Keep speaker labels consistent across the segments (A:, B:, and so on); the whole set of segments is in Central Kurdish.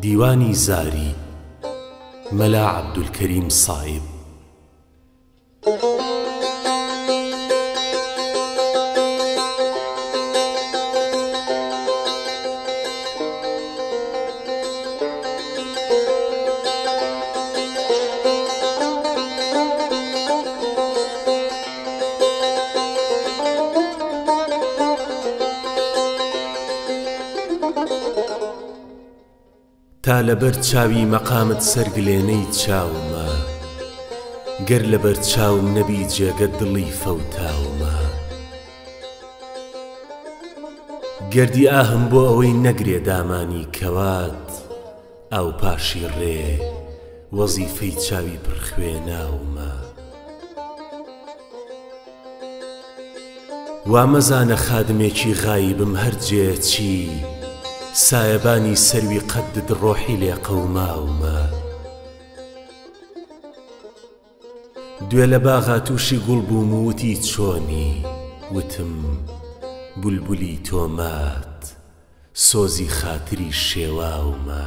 A: دیوانی زاری مەلا عەبدولکەریم سایب. تا لەبەر چاوی مەقامت سەرگلێنەی چاومە، گەر لەبەر چاوم نەبی جێگە دڵی فەوتاومە. گەردی ئاهم بۆ ئەوەی نەگرێ دامانی کەوات، ئاو پاشی ڕێ وەزیفەی چاوی پڕخوێناومە. وا مەزانە خادمێکی غایبم هەرجێ چی، سایەبانی سەروی قەدت ڕۆحی لێ قەوماومە. دوێ لە باغا تووشی گوڵ بووم و وتی چۆنی، وتم بولبولی تۆمات سۆزی خاتری شێواومە.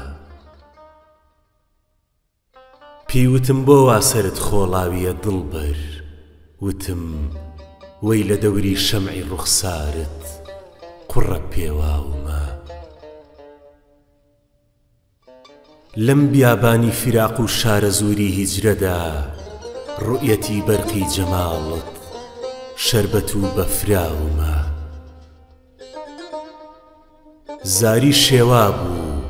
A: پێی وتم بۆ وا سەرت خۆڵاویە دڵبەر، وتم وەی لە دەوری شەمعی ڕوخسارت قوڕە پێواومە. لەم بیابانی فراق و شارە زووری هیجرەدا، ڕوئەتی بەرقی جەماڵت شەربەت و بەفراومە. زاری شێوا بوو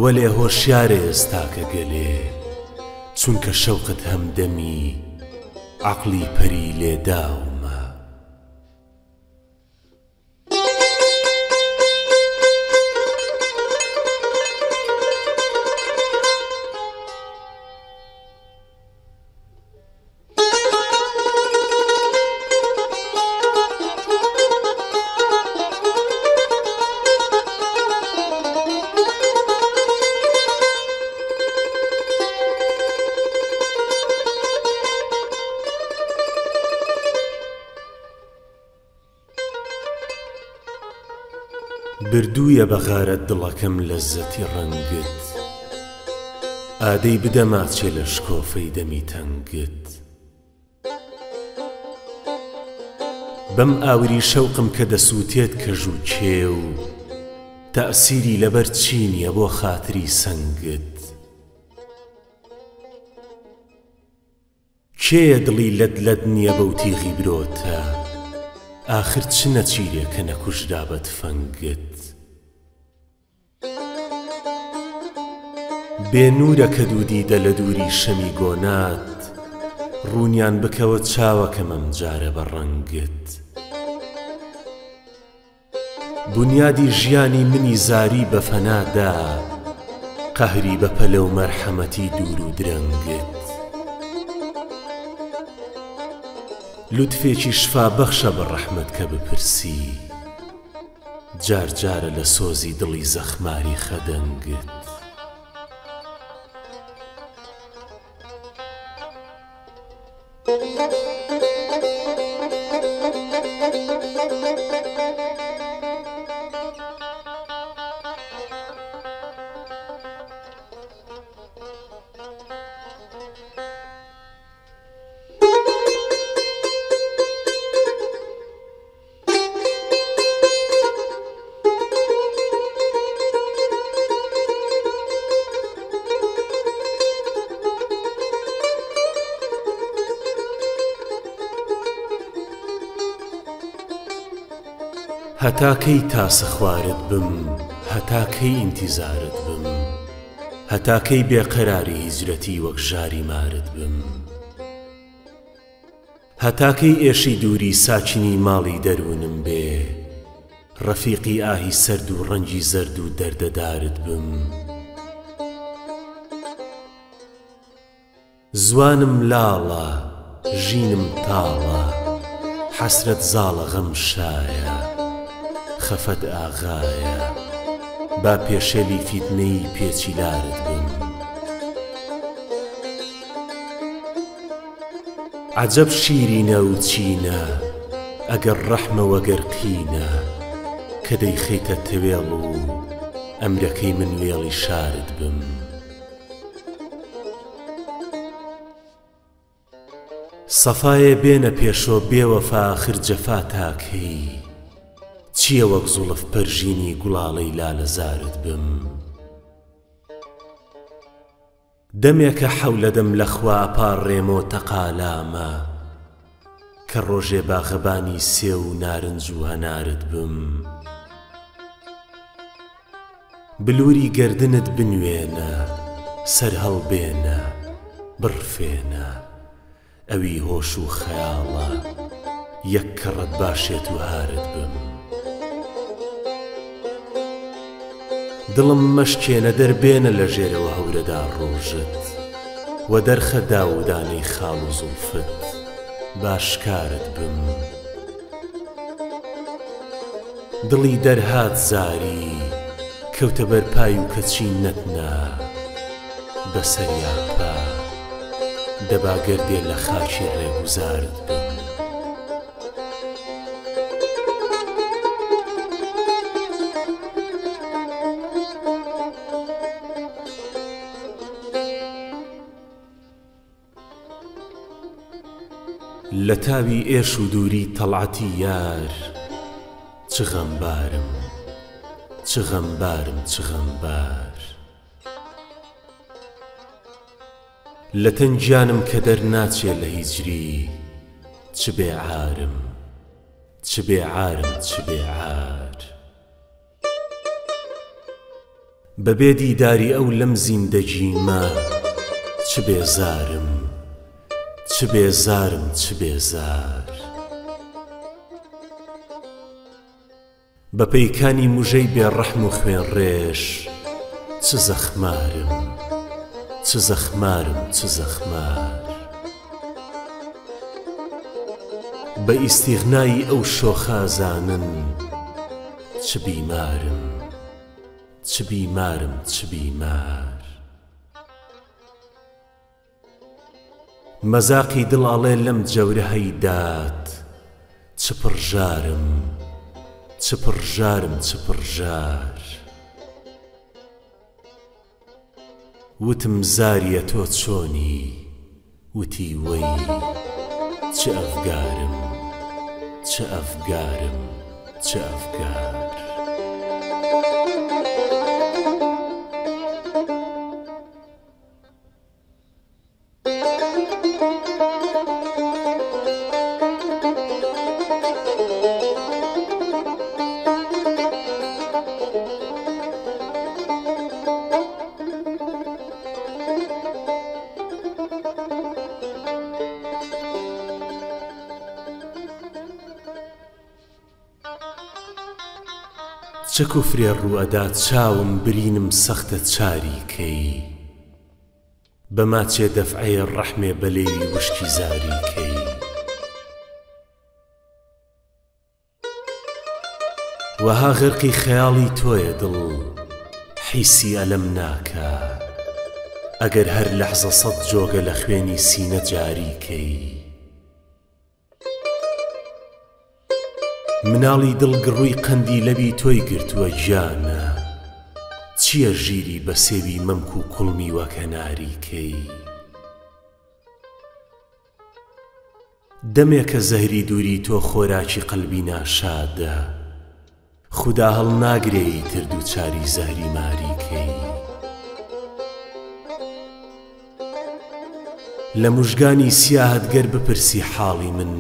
A: وەلێ هۆشیارە ئێستاکە گەلێ، چونکە شەوقت هەمدەمی عەقڵی پەری لێداومە. بردوویە بەغارەت دڵەکەم لەزەتی ڕەنگت، ئادەی بدەما چێ لە شکۆفەی دەمی تەنگت. بەم ئاوری شەوقم کە دەسووتێت کەژ و کێ و تەئسیری لەبەر چینیە بۆ خاتری سەنگت. کێیە دڵی لەدلەد نییە بەو تیغی برۆتە، ئاخر چ نەچیرێ کە نەکوژرا بە تفەنگت. بێنورە کە دوودیدە لە دووری شەمی گۆنات، ڕوونیان بکەوە چاوەکەم ئەم جارە بە ڕەنگت. بنیادی ژیانی منی زاری بە فەنادا، قەهری بە پەلە و مەرحەمەتی دوور و درەنگت. لوتفێکی شفا بەخشە بە ڕەحمەت کە بپرسی، جار جارە لە سۆزی دڵی زەخماری خەدەنگت. هەتا کەی تاسە خوارت بم، هەتا کەی ئینتیزارت بم، هەتا کەی بێقەراری هیجرەتی وەک ژاری مارت بم، هەتا کەی ئێشی دووری ساچینی ماڵی دەروونم بێ، ڕەفیقی ئاهی سەرد و ڕەنگی زەرد و دەردەدارت بم. زوانم لاڵە ژینم تاڵە، حەسرەت زاڵە غەم شایە، خەفەت ئاغایە، با پێشێلی فیتنەی پێچیلارت بم. عەجەب شیرینە و چینە، ئەگەر ڕەحمە وەگەر قینە، کە دەیخەیتە تەوێڵ و ئەمرەکەی من وێڵی شارت بم. سەفایە بێنە پێشۆ بێوەفا آخر جەفا تاکەی، چییە وەک زوڵف پەرژینی گوڵاڵەی لالەزارت بم. دەمێکە حەولە دەم لەخوا ئەپاڕێمۆ تەقالامە، کە ڕۆژێ باغەبانی سێ و نارنج و هەنارت بم. بلووری گەردنت بنوێنە، سەر هەڵبێنە، بڕفێنە، ئەوی هۆش و خەیاڵە، یەک کەڕەت باشێت و هارت بم. دڵم مەشکێنە دەربێنە لە ژێرەوە هەورەدا ڕۆژت، و دەرخە داودانەی خاڵ و زوڵفت باشکارت بم. دڵی دەرهات زاری، کەوتە بەرپای و کەچی نەتنا، بەسەریاپا دەبا گەردێ لە خاچی ڕێگوزارت بم. لە تاوی ئێش و دووری تەڵعەتی یار، چ غەمبارم، چ غەمبارم، چ غەمبار. لە تەنگیانم کە دەرناچێ لە هیجری، چ بێعارم، چ بێعارم، چ بێعار. بەبێ دیداری ئەو لەم زیندەگیمە، چ بێزارم، چ بێزارم، چ بێزار. بە پەیکانی موژەی بێڕەحم و خوێنڕێش، چ زەخمارم، چ زەخمارم، چ زەخمار. بە ئیستیغنایی ئەو شۆخازانن، چ بیمارم، چ بیمارم، چ بیمار. مەزاقی دڵ ئەڵێ لەم جەورە هەیدات، چ پڕژارم، چ پڕژارم، چ پڕژار. وتم زاریە تۆ چۆنی، وتی وەی چ ئەفگارم، چ ئەفگارم، چ ئەفگار. چ کوفرێ ڕوئەدا چاوم برینم سەختە چاریکەی، بە ماچێ دەفعەیە ڕەحمێ بەلێوی وشکی زاریکەی. وەها غەرقی خەیاڵی تۆیە دڵ، حیسی ئەلەم ناکە، ئەگەر هەر لەحزە سەد جۆگە لە خوێنی سینە جاریکەی. مناڵی دڵ گڕووی قەندی لەبی تۆی گرتووە گیانە، چییە ژیری بە سێوی مەمک و کوڵمی وەکە ناریکەی. دەمێکە زەهری دووری تۆ خۆراکی قەلبی ناشادە، خودا هەڵ ناگرێی تر دووچاری زەهری ماریکەی. لە موژگانی سیاهت گەر بپرسی حاڵی من،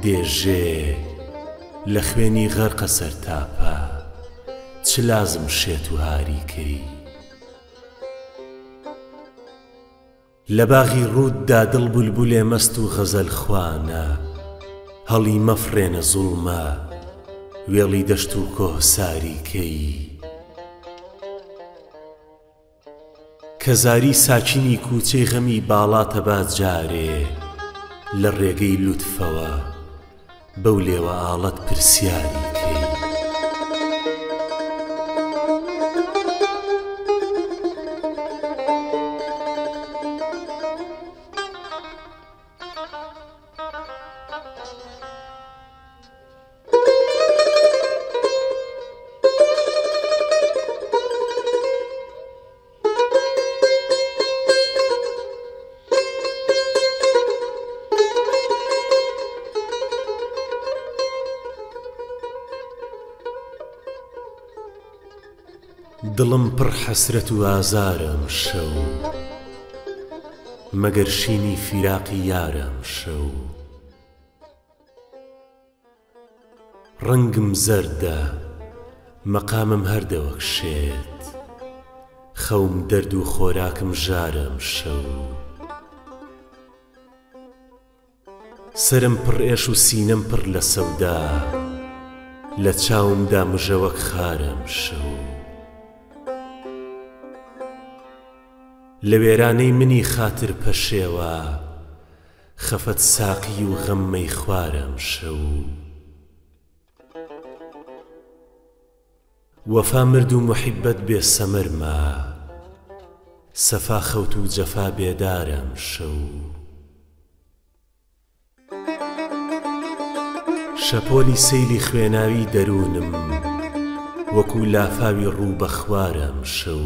A: دێژێ لە خوێنی غەرقە سەرتاپە، چ لازم شێت و هاریکەی. لە باغی ڕووددا دڵ بولبولێ مەست و غەزەل خوانە، هەڵی مەفرێنە زوڵمە، وێڵی دەشت و کۆه ساریکەی. کەزاری ساچینی کوچەی غەمی باڵاتە باجارێ، لە ڕێگەی لوتفەوە بەو لێوە ئاڵەت پرسیاریکەی. دڵم پڕ حەسرەت و ئازارم شەو مەگەر شینی فیراقی یارم شەو ڕەنگم زەردە مەقامم هەردەوەک شێت خەوم دەرد و خۆراکم ژارم شەو سرم پڕ ئێش و سینەم پڕ لە سەودا لە چاومدا مژەوەک خارم شەو لە وێرانەی منی خاتر پەشێوە خەفەت ساقی و غەممەی خوارم شەو وەفا مرد و موحیبەت بێ سەمەرمە سەفا خەوت و جەفا بێدارم شەو شەپۆلی سەیلی خوێناوی دەروونم وەکو لافاوی ڕوو بە خوارم شەو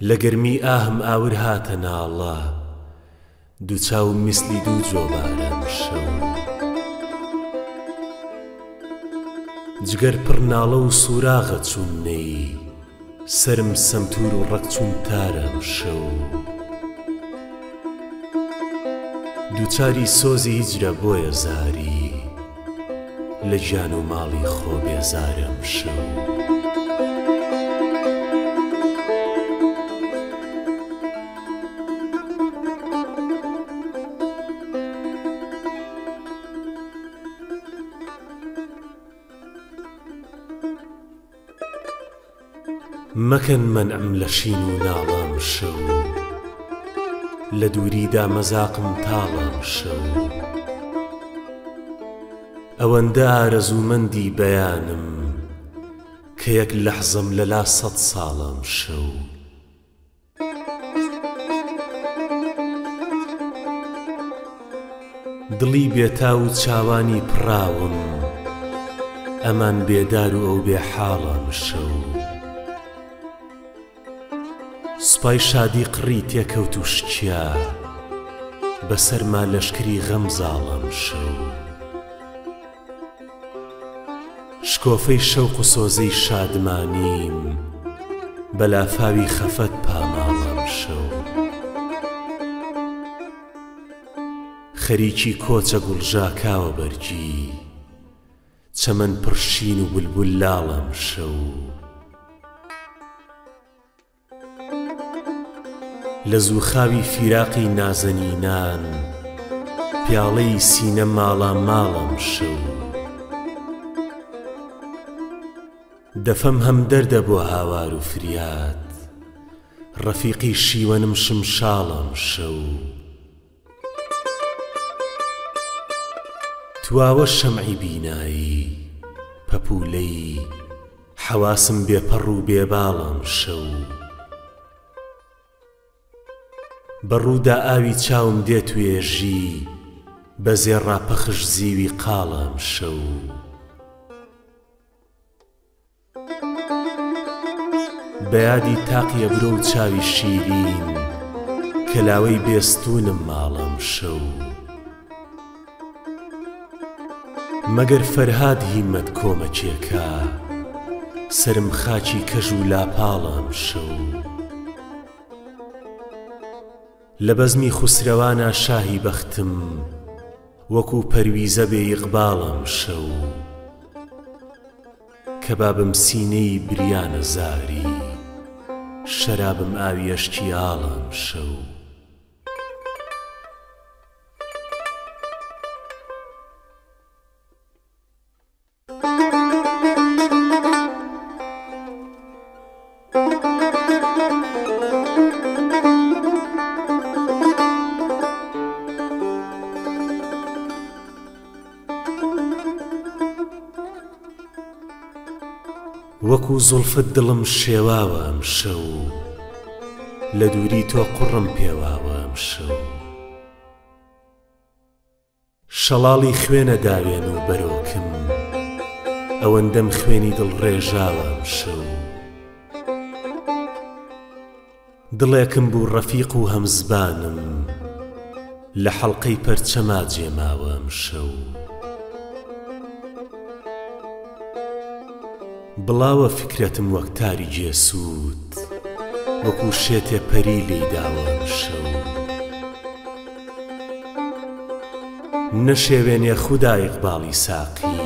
A: لە گەرمی ئاهم ئاور هاتە ناڵە دوو چاوم میسلی دوو جۆبارم شەو جگەر پڕ ناڵە و سوراغە چوون نەی سرم سەمتور و ڕەق چوون تارم شەو دووچاری سۆزی هیجرە بۆیە زاری لە گیان و ماڵی خۆ بێزارم شەو مەکەن مەنعم لە شین و ناڵم شەو لە دووریدا مەزاقم تاڵم شەو ئەوەندە ئارەزوومەندی بەیانم کە یەک لەحزەم لەلا 100 ساڵم شەو دڵی بێتاو و چاوانی پڕاوم ئەمان بێدار و ئەو بێحاڵم شەو سوپای شادی قڕی تێکەوت و شکیا بەسەرما لەشکری غەم زاڵم شەو شکۆفەی شەوق و سۆزەی شادمانیم بەلافاوی خەفەت پاماڵم شەو خەریکی کۆچە گوڵژاکاوە بەرگی چەمەن پڕشین و بولبول لاڵم شەو لە زووخاوی فیراقی نازەنینان پیاڵەی سینە ماڵا ماڵم شەو دەفەم هەم دەردە بۆ هاوار و فریاد ڕەفیقی شیوەنم شمشاڵم شەو تواوە شەمعی بینایی پەپولەی حەواسم بێپەڕ و بێباڵم شەو بەڕوودا ئاوی چاوم دێت وێژی بەزێ ڕاپەخش زیوی قاڵم شەو بەیادی تاقیە برۆ و چاوی شیرین کەلاوەی بێستونم ماڵم شەو مەگەر فەرهاد هیمەت کۆمەچێکە سرم خاچی کەژ و لاپاڵم شەو لە بەزمی خوسرەوانە شاهی بەختم وەکو پەرویزە بێ ئیقباڵم شەو کەبابم سینەی بریانە زاری شەرابم ئاوی ئەشکی ئاڵم شەو وەکو زولفت دڵم شێواوە ئەم شەو لە دووری تۆ قوڕم پێواوە ئەم شەو شەڵاڵی خوێنە داوێن و بەرۆکم ئەوەندەم خوێنی دڵ ڕێژاوە ئەم شەو دڵێکم بوو ڕەفیق و هەمزبانم لە حەڵقەی پەرچەما جێماوە ئەم شەو بڵاوە فکرەتم وەک تاری جێسوود وەکو شێتێ پەری لێی داوەم شەو نەشێوێنێ خودا ئیقباڵی ساقی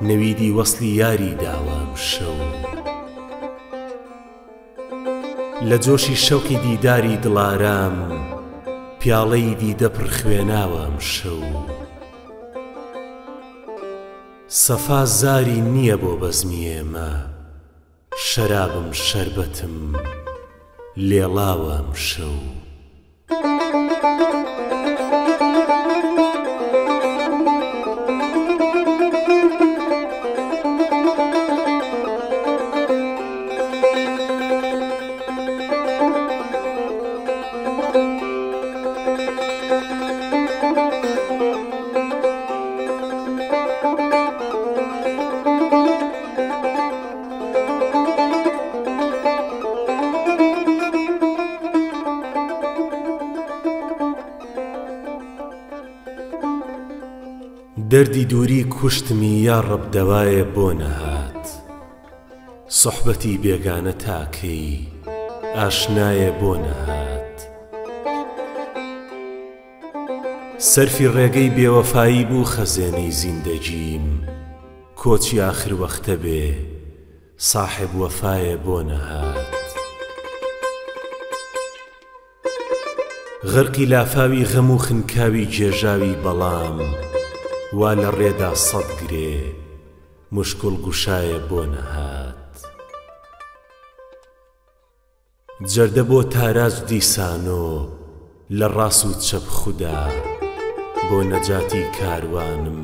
A: نەویدی وەسلی یاری داوەم شەو لە جۆشی شەوقی دیداری دڵارام پیاڵەی دیدە پڕ خوێناوەم شەو سەفا زاری نییە بۆ بەزمی ئێمە شەرابم شەربەتم لێڵاوەم شەو دەردی دووری کوشتمی یا ڕەب دەوایە بۆ نەهات سوحبەتی بێگانە تاکەی ئاشنایە بۆ نەهات سەرفی ڕێگەی بێوەفایی بوو خەزێنەی زیندەجیم کۆچی ئاخر وەختە بێ ساحب وەفایە بۆ نەهات غەرقی لافاوی غەم و خنکاوی جێژاوی بەڵام وا لە ڕێدا سەد گرێ مشکل گوشایە بۆ نەهات جەردە بۆ تاراج دیسانۆ لە ڕاست و چەپ خودا بۆ نەجاتی کاروانم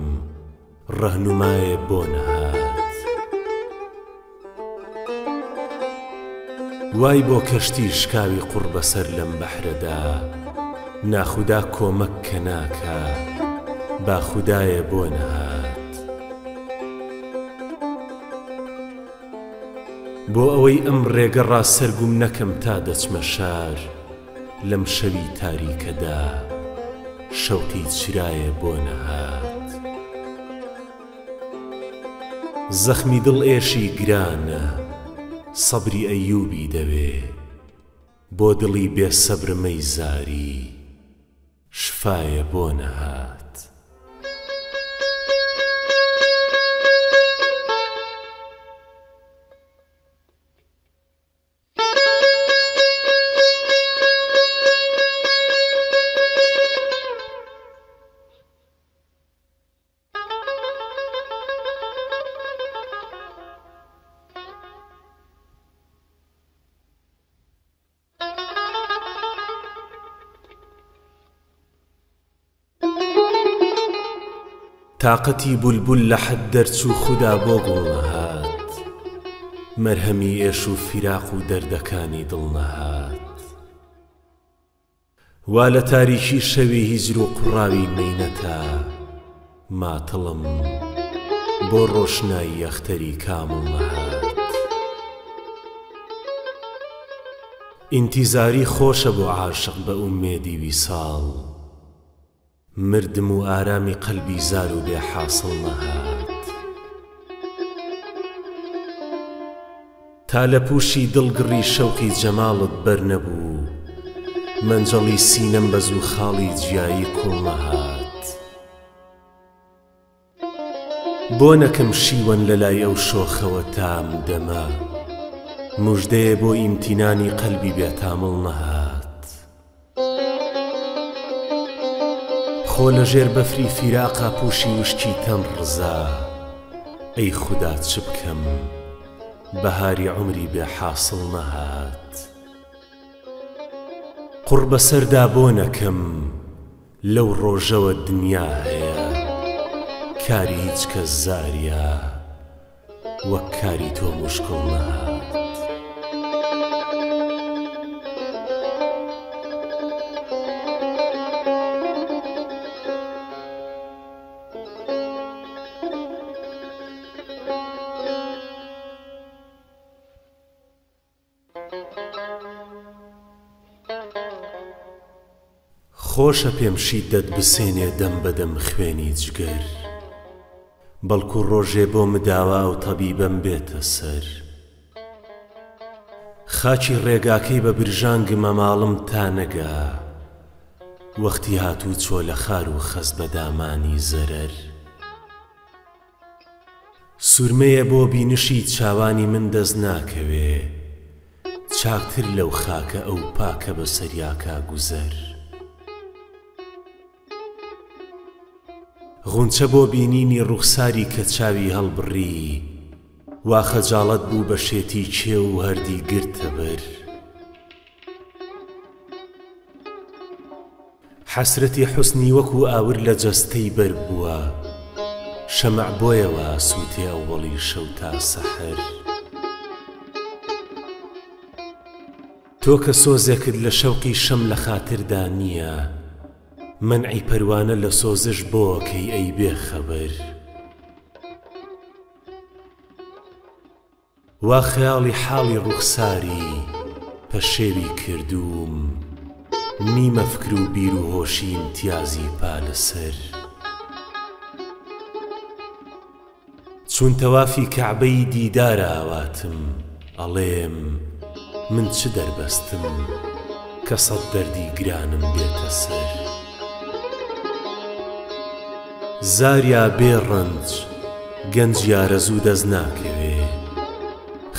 A: ڕەهنومایە بۆ نەهات وای بۆ کەشتی شکاوی قوڕ بەسەر لەم بەحرەدا ناخودا کۆمەک کە ناکا با خودایە بۆ نەهات بۆ ئەوەی ئەم ڕێگە ڕاسەرگوم نەکەم تا دەچمە شار لەم شەوی تاریکەدا شەوقی چرایە بۆ نەهات زەخمی دڵ ئێشی گرانە سەبری ئەیوبی دەوێ بۆ دڵی بێسەبرمەی زاری شفایە بۆ نەهات تاقەتی بولبول لە حەد دەرچوو خودا بۆ گوڵ نەهات مەرهەمی ئێش و فیراق و دەردەکانی دڵ نەهات وا لە تاریکی شەوی هیجر و قوڕاوی مەینەتە ماتڵم بۆ ڕۆشنایی ئەختەری کامڵ نەهات ئینتیزاری خۆشە بۆ عاشق بە ئومێدی ویساڵ مردم و ئارامی قەلبی زار و بێ حاصڵ نەهات تا لە پوشی دڵگڕی شەوقی جەماڵت بەر نەبوو مەنجەڵی سینەم بە زوو خاڵی جیایی کوڵ نەهات بۆ نەکەم شیوەن لە لای ئەو شۆخەوە تام دەمە موژدەیە بۆ ئیمتینانی قەلبی بێتامڵ نەهات خۆ لەژێر بەفری فیراقا پوشی وشکی تەن ڕزا ئەی خودا چ بکەم بەهاری عمری بێ حاصڵ نەهات قوڕ بەسەردا بۆ نەکەم لەو ڕۆژەوە دنیا هەیە کاری هیچ کەس زاریە وەک کاری تۆ مشکڵ نەهات خۆشە پێم شیدەت بسێنێ دەم بەدەم خوێنی جگەر بەڵکو ڕۆژێ بۆ مداوا و تەبیبەم بێتە سەر. خاچی ڕێگاکەی بە برژانگمە ماڵم تا نەگا، وەختی هاتوو چۆ لە خار و خەز بە دامانی زەرەر. سورمەیە بۆ بینشی چاوانی من دەست ناکەوێ، چاکتر لەو خاکە ئەو پاکە بە سەریاکا گوزەر. غونچە بۆ بینینی ڕوخساری کە چاوی هەڵبڕی، وا خەجاڵەت بوو بە شێتی چێ و هەردی گرتە بەر. حەسرەتی حوسنی وەکو ئاور لە جەستەی بەر بووە، شەمع بۆیەوە سووتێ ئەوڵی شەو تا سەحەر. تۆ کە سۆزێکت لە شەوقی شەم لە خاتردا نییە، منعی پەروانە لە سۆزش بۆکەی ئەی بێخەبەر. وا خەیاڵی حاڵی ڕوخساری پەشێوی کردووم، نیمە فکر و بیر و هۆشی امتیازی پا لەسەر. چون تەوافی کەعبەی دیدارە ئاواتم، ئەڵێم من چ دەربەستم کە سەد دەردی گرانم بێتە سەر. زاریا بێڕەنج گەنج یارەزوو دەست ناکەوێ،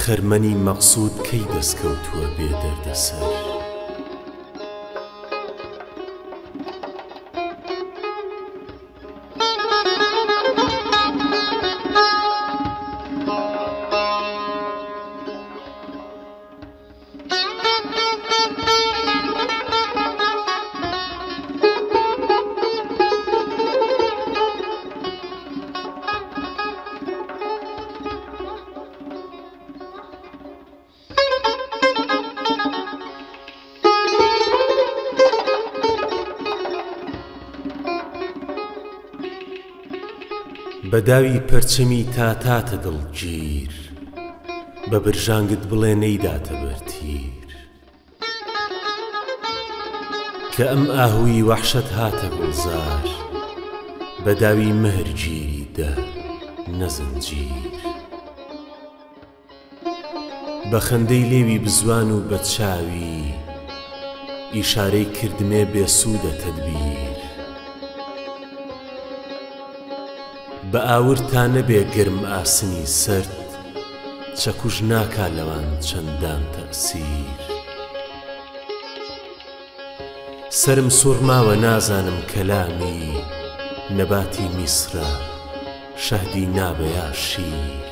A: خەرمەنی مەقسوود کەی دەستکەوتووە بێ دەردەسەر. بەداوی پەرچەمی تاتاتە دڵگیر، بە برژانگت بڵێ نەیداتە بەرتیر. کە ئەم ئاهووی وەحشەت هاتە گوڵزار، بەداوی مەهر گیری دە نەزنجیر. بە خەندەی لێوی بزوان و بە چاوی، ئیشارەی کردمێ بێسوودە تەدبیر. بە ئاور تا نەبێ گرم ئاسنی سرد، چەکوش ناکا لەوان چەندان تەئسیر. سرم سوڕماوە نازانم کەلامی، نەباتی میسرە شەهدی نابە یا شیر.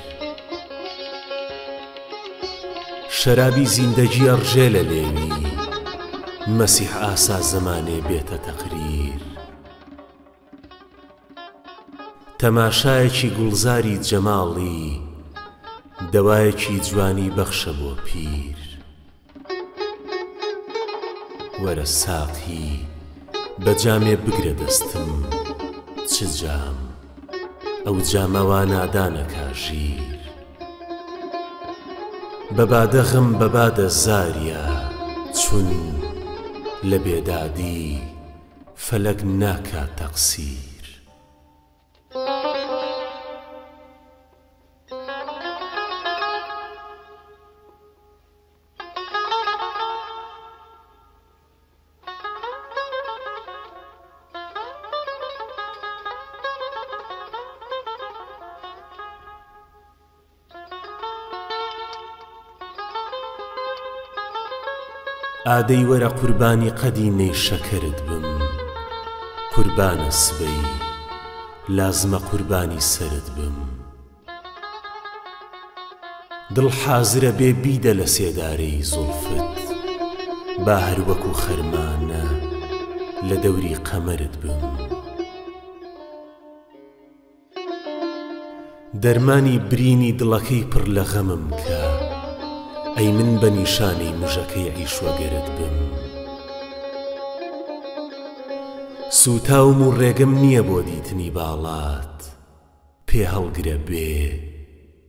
A: شەرابی زیندەگی ئەڕژێ لە لێوی، مەسیح ئاسا زەمانێ بێتە تەقریر. تەماشایەکی گوڵزاری جەماڵی، دەوایەکی جوانی بەخشە بۆ پیر. وەرە ساقی بە جامێ بگرە دەستم، چ جام ئەو جامەوە نادانەکا ژیر. بە بادە غەم بە بادە زاریە، چون لە بێدادی فەلەک ناکات تەقسیر. ئادەی وەرە قوربانی قەدینەی شەکرت بم، قوربانە سبەی لازمە قوربانی سرت بم. دڵ حازرە بێ بیدە لە سێدارەی زوڵفت، با هەر وەکو خەرمانە لە دەوری قەمەرت بم. دەرمانی برینی دڵەکەی پڕ لە غەمم کە، ئەی من بە نیشانەی مژەکەی عیشوەگەرت بم. سوتاوم و ڕێگەم نییە بۆ دیتنی باڵات، پێ هەڵگرە بێ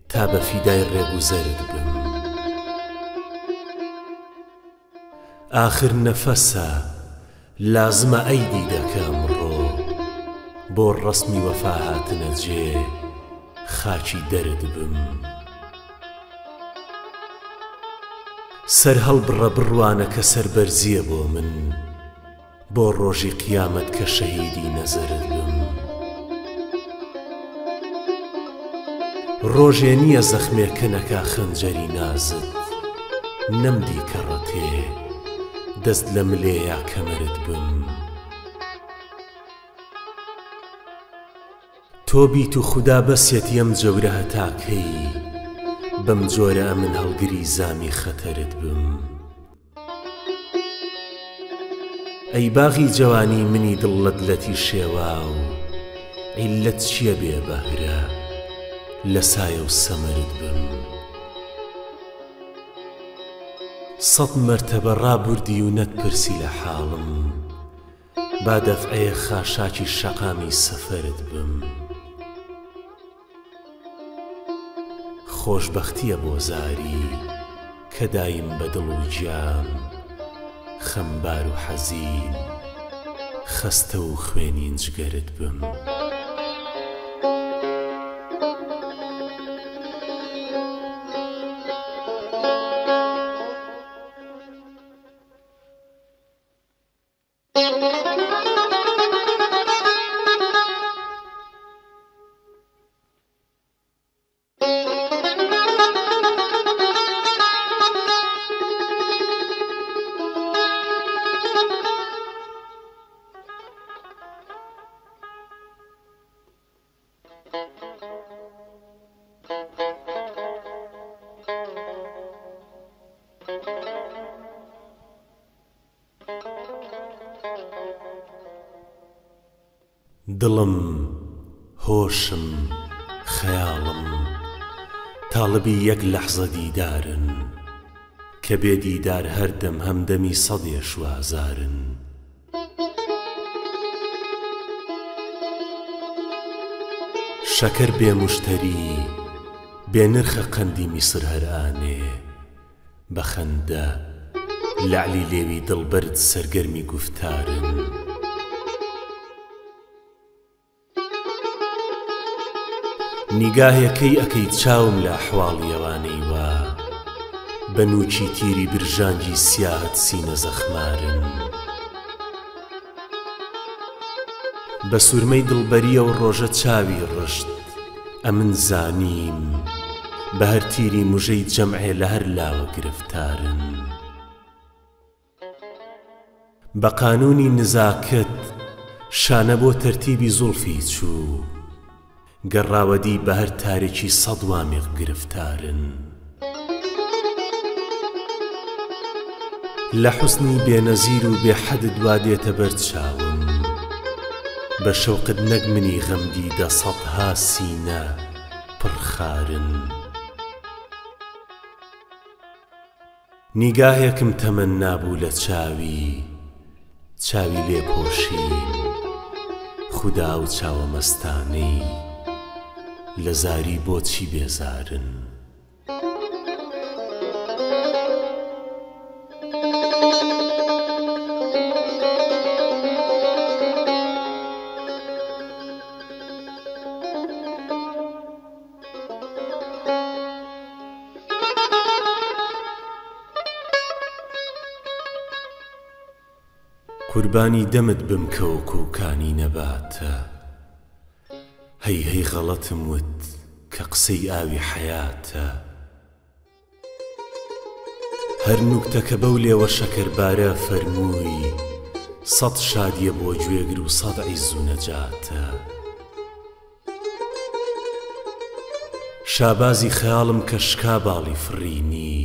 A: تا بە فیدای ڕێگوزەرت بم. ئاخر نەفەسە لازمە ئەیدی دەکە ئەمڕۆ، بۆ ڕەسمی وەفا هاتنە جێ خاچی دەرد بم. سەر هەڵبڕە بڕوانە کە سەربەرزیە بۆ من، بۆ ڕۆژی قیامەت کە شەهیدی نەزەرت بم. ڕۆژێ نییە زەخمێکە نەکا خەنجەری نازت، نەمدی کە ڕەتێ دەست لە ملێ یا کەمەرت بم. تۆ بیت و خودا بەسێت یەم جەورە هەتاکەی، بەم جۆرە من هەڵگری زامی خەتەرت بم. ئەی باغی جوانی منی دڵت لەتی شێوا و عیلەت چییە بێ بەهرە لە سایە و سەمەرت بم. سەد مەرتەبە ڕابوردی و نەتپرسی لە حاڵم، با دەفعەیە خاشاکی شەقامی سەفەرت بم. خۆشبەختیە بۆ زاری کە دایم بەدڵ و گیان، خەمبار و حەزین خەستە و خوێنی جگەرت بم. دڵم، هۆشم، خەیاڵم تاڵبی یەک لەحزە دیدارن، کە بێ دیدار هەردەم هەمدەمی سەدێ شوازارن. شەکەر بێ موشتەری بێ نرخە قەندی میسر هەرانێ، بە خەندە لەعلی لێوی دڵبەرد سەرگەرمی گوفتارن. نیگاهەکەی ئەکەی چاوم لە ئەحواڵی ئەوانەی وا، بە نوچی تیری برژانگی سیاهت سینە زەخمارن. بە سوورمەی دڵبەریە و ڕۆژە چاوی ڕشت، ئەمن زانیم بە هەر تیری موژەی جەمعێ لە هەر لاوە گرفتارن. بە قانونی نزاکت شانە بۆ تەرتیبی زوڵفی چوو، گەڕاوەدی بە هەر تارێکی سەد وامیق گرفتارن. لە حوسنی بێنەزیر و بێحەدت وا دێتە بەرچاوم، بە شەوقت نەک منی غەمدیدە سەدها سینە پڕخارن. نیگاهێکم تەمەنا بوو لە چاوی لێپۆشین، خودا و چاوە مەستانەی لە زاری بۆچی بێزارن. قوربانی دەمت بم کە وەکوکانی نەباتە، هەی هەی غەڵەتم وت کە قسەی ئاوی حەیاتە. هەر نوکتەکە بەو لێوە شەکەربارە فەرمووی، سەد شادیە بۆ گوێگر و سەد عیز و نەجاتە. شابازی خەیاڵم کە شکا باڵی فڕینی،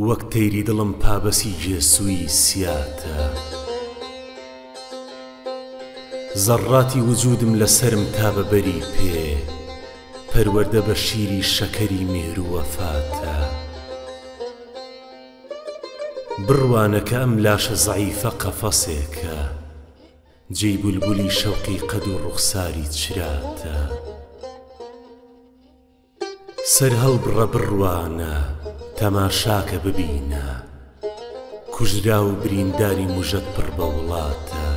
A: وەک تەیری دڵم پابەسی جێسووی سیاتە. زەڕاتی وجودم لەسرم تا بەبەری پێ، پەروەردە بە شیری شەکەری میهر و وەفاتە. بڕوانە کە ئەم لاشە زەعیفە قەفەسێکە، جێی بولبولی شەوقی قەد و ڕوخساری چراتە. سەر هەڵبڕە بڕوانە تەماشاکە ببینە، کوژرا و برینداری موژەت پڕ بە وڵاتە.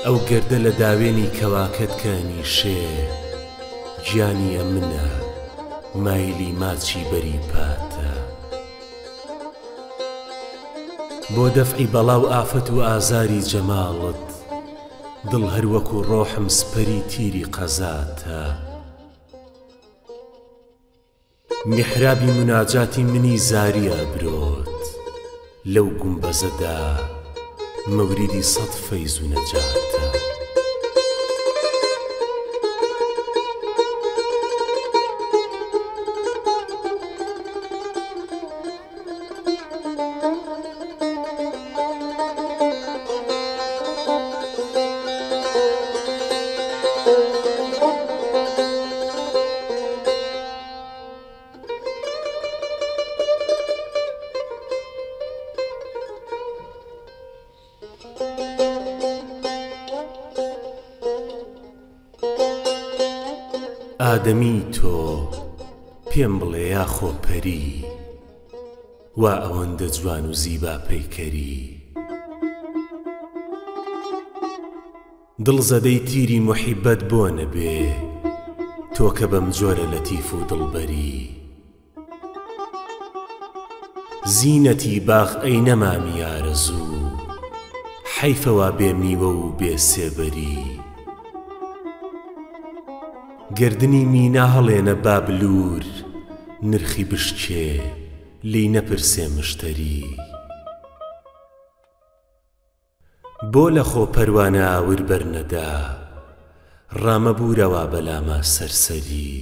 A: ئەو گەردە لە داوێنی کەواکەت کانیشێ گیانیە منە مایلی ماچی بەری پاتە بۆ دەفعی بەڵاو ئافەت و ئازاری جەماڵت دڵ هەروەکو ڕۆحم سپەری تیری قەزاتە میحرابی مناجاتی منی زاریە برۆت لەو گومبەزەدا مەوریدی سەد فەیز و نەجاتە ئادەمی تۆ پێم بڵێ یا خۆپەری وا ئەوەندە جوان و زیبا پەیکەری دڵزەدەی تیری موحیبەت بۆ نەبێ تۆ کە بەم جۆرە لەتیف و دڵبەری زینەتی باغ ئەی نەمامی ئارەزوو حەیفەوا بێ میوە و بێ سێبەری گردنی مینا هەڵێنە بابلور نرخی بشکێ لی نەپرسێ مشتەری بۆ لە خۆ پەروانە ئاور بەرنەدا ڕامەبوورەوە بەلامە سەرسەری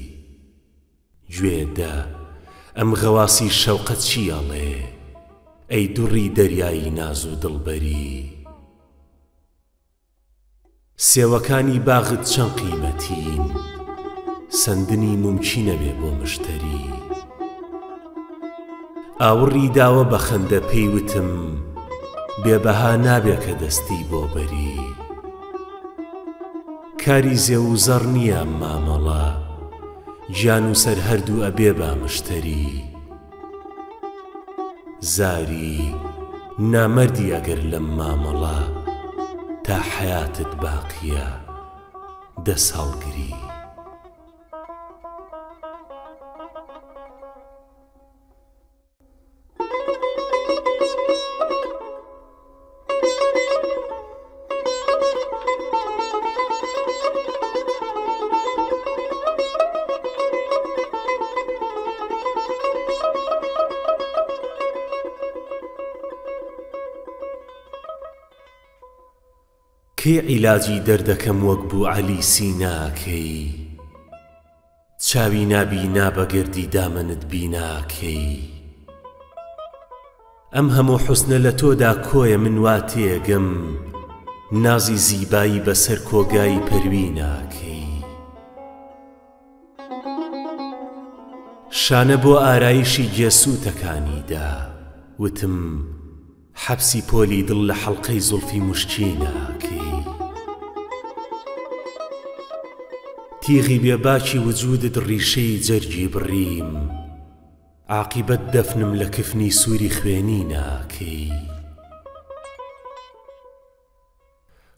A: گوێدە ئەم غەواسی شەوقەت چیەڵێ ئەی دوڕی دەریایی ناز و دڵبەری سێوەکانی باغت چەند قیمەتین سندنی ممچینە بێ بۆ مشتەری ئاوڕی داوە بە خەندە پێیوتم بێبەها نابێ کە دەستی بۆ بەری کاری زێ و زەڕ نییە مامەڵە گیان و سەر هەردوو ئەبێ با مشتەری زاری نامەردی ئەگەر لەم مامەڵە تا حەیاتت باقیە دەست هەڵگری کێ عیلاجی دەردەکەم وەک بوو عەلی سیناکەی چاوی نابینا بە گردی دامەنت بیناکەی ئەم هەموو حوسنە لە تۆدا کۆیە من وا تێگەم نازی زیبایی بەسەر کۆگای پەرویناکەی شانە بۆ ئارایشی جێسووتەکانیدا وتم حەبسی پۆلی دڵ لە حەڵقەی زولفی موشکیناکەی تیغی بێباکی وجودت ڕیشەی جەرگی بڕیم عاقیبەت دەفنم لە کفنی سووری خوێنی ناکەی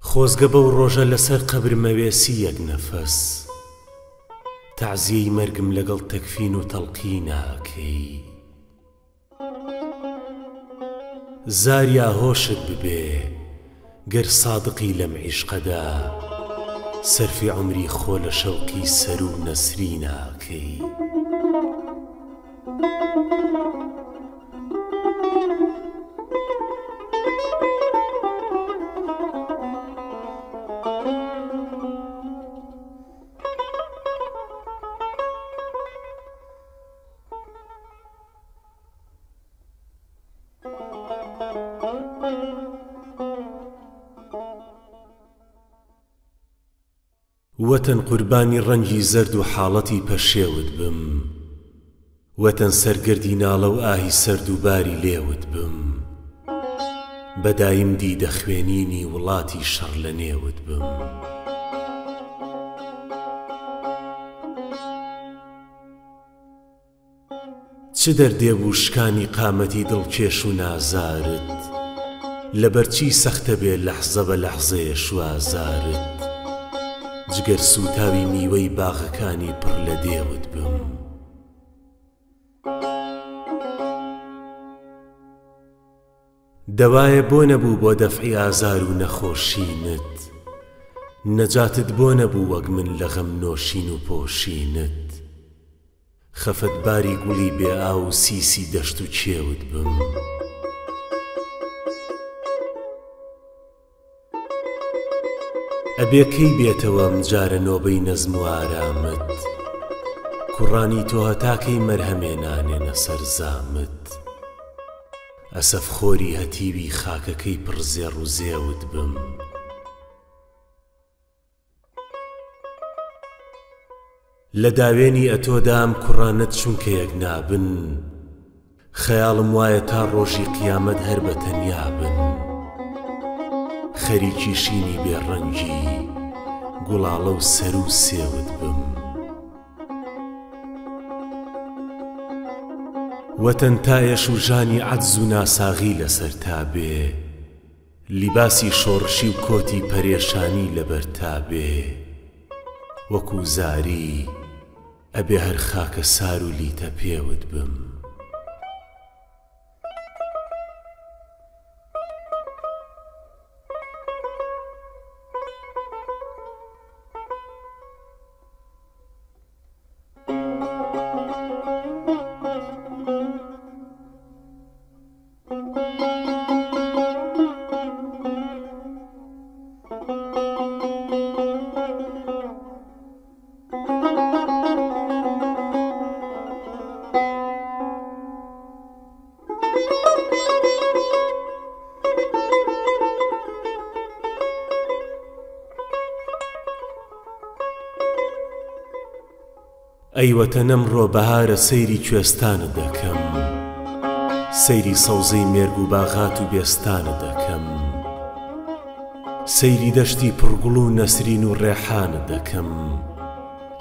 A: خۆزگە بەو ڕۆژە لەسەر قەبر مەوێسی یەک نەفەس تەعزیەی مەرگم لەگەڵ تەکفین و تەڵقی ناکەی زاریا هۆشت ببێ گەر سادقی لەم عیشقەدا سەرفی عمری خۆ لە شەوقی سەر و نەسری ناکەی وەتەن قوربانی ڕەنگی زەرد و حاڵەتی پەشێوت بم وەتەن سەرگردی ناڵە و ئاهی سەرد و باری لێوت بم بەدایم دیدە خوێنینی وڵاتی شەڕ لە نێوت بم چ دەردێ بوو شکانی قامەتی دڵکێش و نازارت لەبەرچی سەختە بێ لەحزە بە لەحزەیە شوازارت جگەر سوتاوی میوەی باغەکانی پڕ لە دێوت بم. دەوایە بۆ نەبوو بۆ دەفعی ئازار و نەخۆشینت، نەجاتت بۆ نەبوو وەک من لە غەم نۆشین و پۆشینت، خەفەتباری گوڵی بێ ئاو و سیسی دەشت و چێوت بم. ئەبێ کەی بێتەوە ئەمجارە نۆبەی نەزم و ئارامت، کوڕانی تۆ هەتاکەی مەرهەمێنانێنە سەر زامت، ئەسەف خۆری هەتیوی خاکەکەی پڕ زێڕ و زێوت بم. لە داوێنی ئەتۆدام کوڕانت چونکە یەک نابن، خەیاڵم وایە تا ڕۆژی قیامەت هەر بە تەنیا بن، خەریکی شینی بێڕەنگی گوڵاڵە و سەر و سێوت بم. وەتەن تایەش و ژانی عەجز و ناساغی لەسەر تابێ، لیباسی شۆڕشی و کۆتی پەرێشانی لەبەر تابێ، وەکو زاری ئەبێ هەر خاکە سار و لیتە پێوت بم. ئەیوەتە ئەمڕۆ بەهارە سەیری کوێستانت دەکەم، سەیری سەوزەی مێرگ و باغات و بێستانت دەکەم، سەیری دەشتی پڕگوڵ و نەسرین و ڕێحانت دەکەم،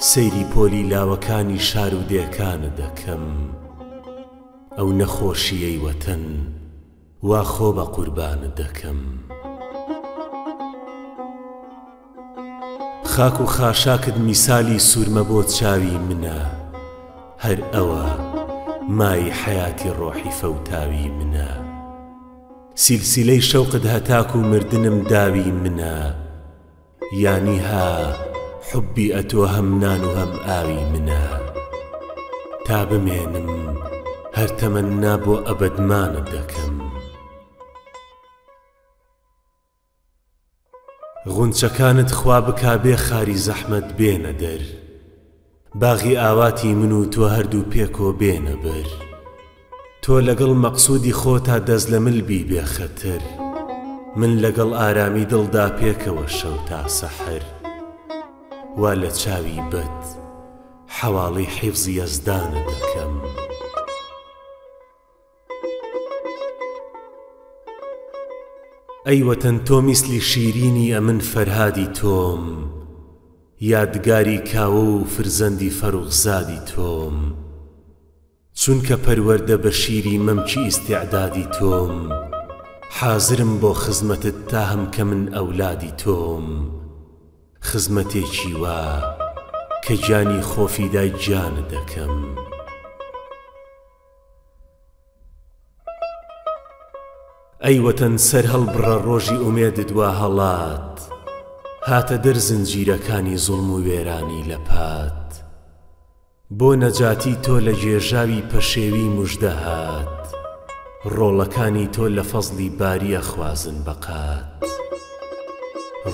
A: سەیری پۆلی لاوەکانی شار و دێکانت دەکەم. ئەو نەخۆشی ئەیوەتەن وا خۆ بە قوربانت دەکەم. خاک و خاشاکت میسالی سوورمە بۆ چاوی منە، هەر ئەوە مای حەیاتی ڕۆحی فەوتاوی منە، سیلسیلەی شەوقت هەتاک و مردنم داوی منە، یانی ها حوبی ئەتۆ هەم نان و هەم ئاوی منە، تا بمێنم هەر تەمەنا بۆ ئەبەدمانت دەکەم. غونچەکانت خوا بکا بێ خاری زەحمەت بێنە دەر، باغی ئاواتی من و تۆ هەردوو پێکۆ بێنە بەر، تۆ لەگەڵ مەقسوودی خۆتا دەست لە ملبی بێخەتر، من لەگەڵ ئارامی دڵدا پێکەوە شەو تا سەحەر، وا لە چاوی بەد حەواڵەی حیفزی یەزدانە دەکەم. ئەیوەتەن تۆ میسلی شیرینی ئەمن فەرهادی تۆم، یادگاری کاوە و فرزەندی فەروغزادی تۆم، چونکە پەروەردە بە شیری مەمکی ئیستیعدادی تۆم، حازرم بۆ خزمەتت تا هەم کە من ئەولادی تۆم، خزمەتێکی وا کە جانی خۆفیدای گیانە دەکەم. ئەیوەتەن سەر هەڵبڕە ڕۆژی ئومێدت وا هەڵات، هاتە دەر زنجیرەکانی زوڵم و وێرانی لە پات، بۆ نەجاتی تۆ لە گێژاوی پەشێوی موژدە هات، ڕۆڵەکانی تۆ لە فەزلی باریە خوازن بەقات،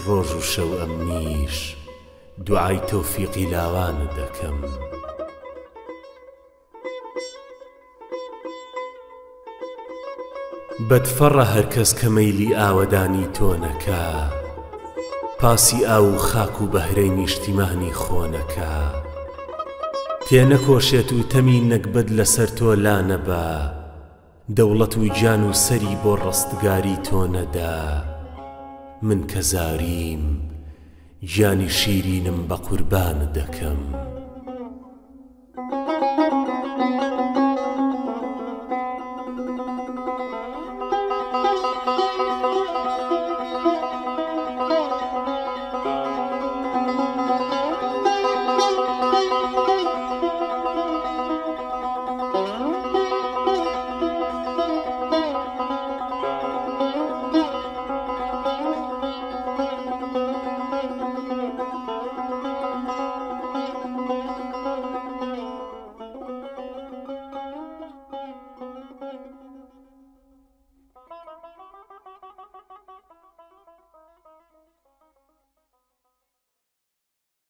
A: ڕۆژ و شەو ئەمنیش دوعای تەوفیقی لاوانت دەکەم. بەدفەڕە هەرکەس کە مەیلی ئاوەدانی تۆ نەکا، پاسی ئاو و خاک و بەهرەی نیشتیمانی خۆنەکە، تێنەکۆشێت و تەمی نەکبەت لەسەر تۆ لا نەبا، دەوڵەت و گیان و سەری بۆ ڕەستگاری تۆ نەدا، من کە زاریم گیانی شیرینم بە قوربانت دەکەم.